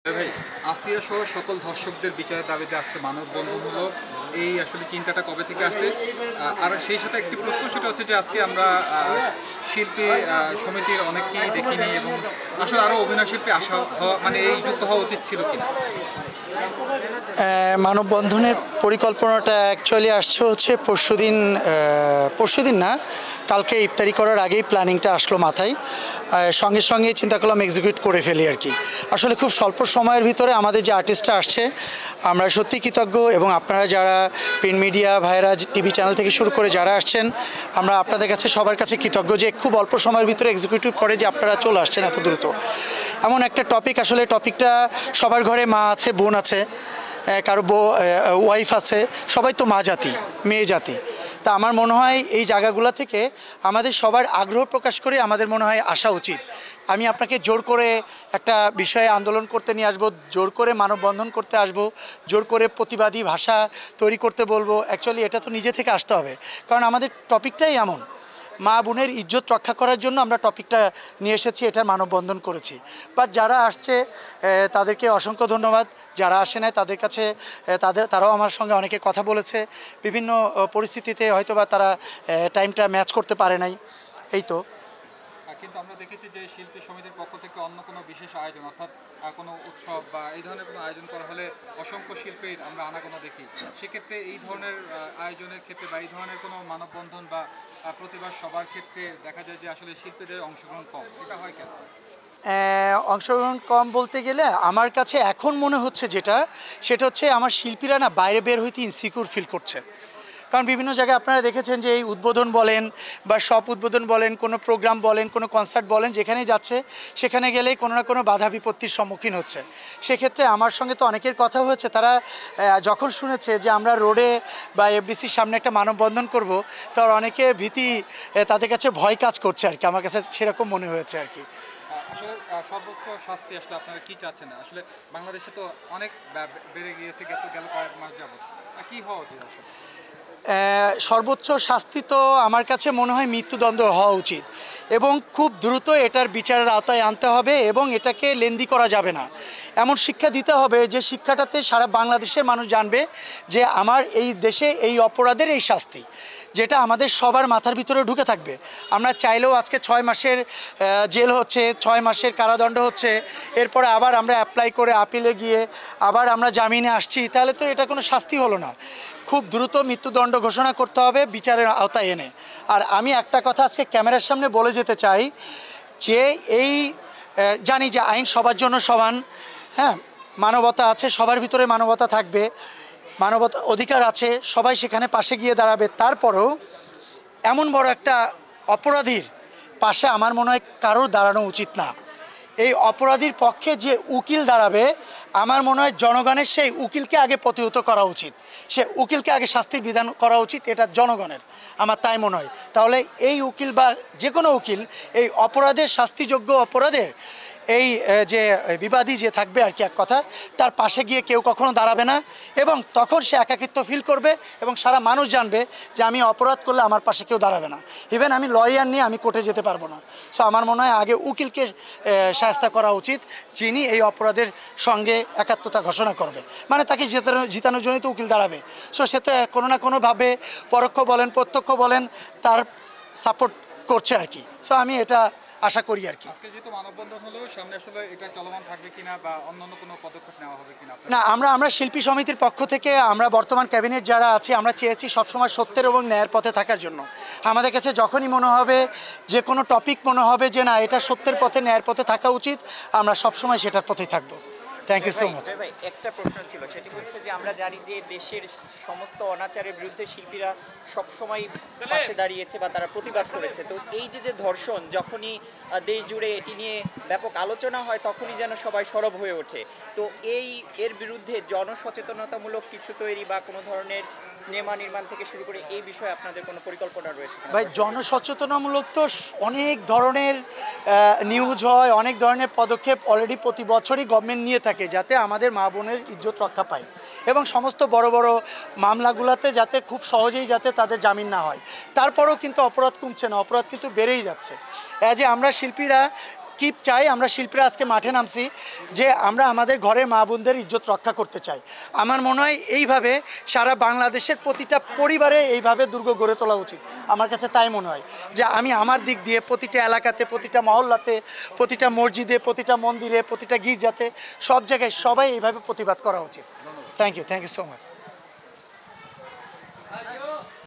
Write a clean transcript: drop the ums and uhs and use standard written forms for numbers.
ভাই, আসিয়া সহ সকল ধর্ষকদের বিচারের দাবিতে আজকে মানববন্ধন হলো। এই আসলে চিন্তাটা কবে থেকে আসছে? আর সেই সাথে একটি প্রশ্ন, সেটা হচ্ছে যে আজকে আমরা শিল্পী সমিতির অনেককেই দেখিনি, এবং আসলে আরও অভিনয় শিল্পী আসা হওয়া মানে এই যুক্ত হওয়া উচিত ছিল কিনা? মানববন্ধনের পরিকল্পনাটা অ্যাকচুয়ালি আসছে হচ্ছে পরশুদিন না, কালকে ইফতারি করার আগেই প্ল্যানিংটা আসলো মাথায়। সঙ্গে সঙ্গে চিন্তা করলাম এক্সিকিউট করে ফেলি আর কি। আসলে খুব স্বল্প সময়ের ভিতরে আমাদের যে আর্টিস্টরা আসছে, আমরা সত্যি কৃতজ্ঞ, এবং আপনারা যারা প্রিন্ট মিডিয়া ভাইরা, টিভি চ্যানেল থেকে শুরু করে যারা আসছেন, আমরা আপনাদের কাছে সবার কাছে কৃতজ্ঞ যে খুব অল্প সময়ের ভিতরে এক্সিকিউটিভ করে যে আপনারা চলে আসছেন এত দ্রুত। এমন একটা টপিক, আসলে টপিকটা সবার ঘরে মা আছে, বোন আছে, কারো ওয়াইফ আছে, সবাই তো মা জাতি, মেয়ে জাতি। তা আমার মনে হয় এই জায়গাগুলো থেকে আমাদের সবার আগ্রহ প্রকাশ করে আমাদের মনে হয় আসা উচিত। আমি আপনাকে জোর করে একটা বিষয়ে আন্দোলন করতে নিয়ে আসবো, জোর করে মানববন্ধন করতে আসবো, জোর করে প্রতিবাদী ভাষা তৈরি করতে বলবো, অ্যাকচুয়ালি এটা তো নিজে থেকে আসতে হবে। কারণ আমাদের টপিকটাই এমন, মা বোনের ইজ্জত রক্ষা করার জন্য আমরা টপিকটা নিয়ে এসেছি, এটার মানববন্ধন করেছি। বাট যারা আসছে তাদেরকে অসংখ্য ধন্যবাদ, যারা আসে নাই তাদের কাছে তারাও আমার সঙ্গে অনেকে কথা বলেছে, বিভিন্ন পরিস্থিতিতে হয়তোবা তারা টাইমটা ম্যাচ করতে পারে নাই, এই তো। কিন্তু আমরা দেখেছি যে শিল্পী সমিতির পক্ষ থেকে অন্য কোনো বিশেষ আয়োজন, অর্থাৎ কোনো উৎসব বা এই ধরনের কোনো আয়োজন করা হলে অসংখ্য শিল্পীর আমরা আনাগোনা দেখি। সেক্ষেত্রে এই ধরনের আয়োজনের ক্ষেত্রে বা এই ধরনের কোনো মানববন্ধন বা প্রতিবাদ সবার ক্ষেত্রে দেখা যায় যে আসলে শিল্পীদের অংশগ্রহণ কম, এটা হয় কেন? অংশগ্রহণ কম বলতে গেলে আমার কাছে এখন মনে হচ্ছে সেটা হচ্ছে আমার শিল্পীরা না বাইরে বের হইতে ইনসিকিউর ফিল করছে। কারণ বিভিন্ন জায়গায় আপনারা দেখেছেন যে এই উদ্বোধন বলেন বা শপ উদ্বোধন বলেন, কোনো প্রোগ্রাম বলেন, কোনো কনসার্ট বলেন, যেখানেই যাচ্ছে সেখানে গেলেই কোনো না কোনো বাধা বিপত্তির সম্মুখীন হচ্ছে। সেক্ষেত্রে আমার সঙ্গে তো অনেকের কথা হয়েছে, তারা যখন শুনেছে যে আমরা রোডে বা এফডিসির সামনে একটা মানববন্ধন করব, তার অনেকে ভীতি, তাদের কাছে ভয় কাজ করছে আর কি। আমার কাছে সেরকম মনে হয়েছে আর কি। আসলে সর্বোচ্চ শাস্তি আসলে আপনারা কি চাচ্ছেন? আসলে বাংলাদেশে তো অনেক বেড়ে গিয়েছে গেল কয়েক মাস যাবত, কি হওয়া উচিত আসলে? সর্বোচ্চ শাস্তি তো আমার কাছে মনে হয় মৃত্যুদণ্ড হওয়া উচিত, এবং খুব দ্রুত এটার বিচারের আওতায় আনতে হবে, এবং এটাকে লেন্দি করা যাবে না। এমন শিক্ষা দিতে হবে যে শিক্ষাটাতে সারা বাংলাদেশের মানুষ জানবে যে আমার এই দেশে এই অপরাধের এই শাস্তি, যেটা আমাদের সবার মাথার ভিতরে ঢুকে থাকবে। আমরা চাইলেও আজকে 6 মাসের জেল হচ্ছে, 6 মাসের কারাদণ্ড হচ্ছে, এরপরে আবার আমরা অ্যাপ্লাই করে আপিলে গিয়ে আবার আমরা জামিনে আসছি, তাহলে তো এটা কোনো শাস্তি হলো না। খুব দ্রুত মৃত্যুদণ্ড ঘোষণা করতে হবে বিচারের আওতায় এনে। আর আমি একটা কথা আজকে ক্যামেরার সামনে বলে যেতে চাই যে জানি যে আইন সবার জন্য সমান, হ্যাঁ, মানবতা আছে, সবার ভিতরে মানবতা থাকবে, মানবতা অধিকার আছে, সবাই সেখানে পাশে গিয়ে দাঁড়াবে। তারপরেও এমন বড় একটা অপরাধীর পাশে আমার মনে হয় কারোর দাঁড়ানো উচিত না। এই অপরাধীর পক্ষে যে উকিল দাঁড়াবে, আমার মনে হয় জনগণের সেই উকিলকে আগে প্রতিহত করা উচিত, সে উকিলকে আগে শাস্তির বিধান করা উচিত, এটা জনগণের, আমার তাই মনে হয়। তাহলে এই উকিল বা যে কোনো উকিল এই অপরাধের, শাস্তিযোগ্য অপরাধের এই যে বিবাদী যে থাকবে আর কি, এক কথা, তার পাশে গিয়ে কেউ কখনো দাঁড়াবে না, এবং তখন সে একাকিত্ব ফিল করবে, এবং সারা মানুষ জানবে যে আমি অপরাধ করলে আমার পাশে কেউ দাঁড়াবে না, ইভেন আমি লয়ার নিয়ে আমি কোর্টে যেতে পারবো না। সো আমার মনে হয় আগে উকিলকে শাস্তি করা উচিত, যিনি এই অপরাধের সঙ্গে একাত্মতা ঘোষণা করবে, মানে তাকে জিতানোর জন্যই তো উকিল দাঁড়াবে। সো সেটা কোনো না কোনোভাবে পরোক্ষ বলেন প্রত্যক্ষ বলেন তার সাপোর্ট করছে আর কি। সো আমি এটা আশা করি আর কি। আজকে যেহেতু মানববন্ধন হলো, সামনে আসলে এটা চলমান থাকবে কিনা বা অন্যান্য কোনো পদক্ষেপ নেওয়া হবে কিনা? না, আমরা শিল্পী সমিতির পক্ষ থেকে, আমরা বর্তমান ক্যাবিনেট যারা আছি, আমরা চেয়েছি সবসময় সত্যের এবং ন্যায়ের পথে থাকার জন্য। আমাদের কাছে যখনই মনে হবে, যে কোনো টপিক মনে হবে যে না এটা সত্যের পথে ন্যায়ের পথে থাকা উচিত, আমরা সবসময় সেটার পথেই থাকবো। Thank you so much. ভাই, একটা প্রশ্ন ছিল, সেটি হচ্ছে যে আমরা জানি যে দেশের সমস্ত অনাচারের বিরুদ্ধে শিল্পীরা সবসময় পাশে দাঁড়িয়েছে বা তারা প্রতিবাদ করেছে। তো এই যে ধর্ষণ, যখনই দেশ জুড়ে এটি নিয়ে ব্যাপক আলোচনা হয়, তখনই যেন সবাই সরব হয়ে ওঠে। তো এর বিরুদ্ধে জনসচেতনতামূলক কিছু তৈরি বা কোনো ধরনের সিনেমা নির্মাণ থেকে শুরু করে এই বিষয়ে আপনাদের কোনো পরিকল্পনা রয়েছে? ভাই, জনসচেতনামূলক তো অনেক ধরনের নিউজ হয়, অনেক ধরনের পদক্ষেপ অলরেডি প্রতি বছরই গভর্নমেন্ট নিয়ে থাকে, যাতে আমাদের মা বোনের ইজ্জত রক্ষা পায়, এবং সমস্ত বড় বড় মামলাগুলোতে যাতে খুব সহজেই যাতে তাদের জামিন না হয়। তারপরেও কিন্তু অপরাধ কমছে না, অপরাধ কিন্তু বেড়েই যাচ্ছে। যে আমরা শিল্পীরা কিপ চাই, আমরা শিল্পীরা আজকে মাঠে নামছি যে আমরা আমাদের ঘরে মা বোনদের ইজ্জত রক্ষা করতে চাই। আমার মনে হয় এইভাবে সারা বাংলাদেশের প্রতিটা পরিবারে এইভাবে দুর্গ গড়ে তোলা উচিত। আমার কাছে তাই মনে হয় যে আমি আমার দিক দিয়ে প্রতিটা এলাকাতে, প্রতিটা মহল্লাতে, প্রতিটা মসজিদে, প্রতিটা মন্দিরে, প্রতিটা গির্জাতে, সব জায়গায় সবাই এইভাবে প্রতিবাদ করা উচিত। Thank you so much.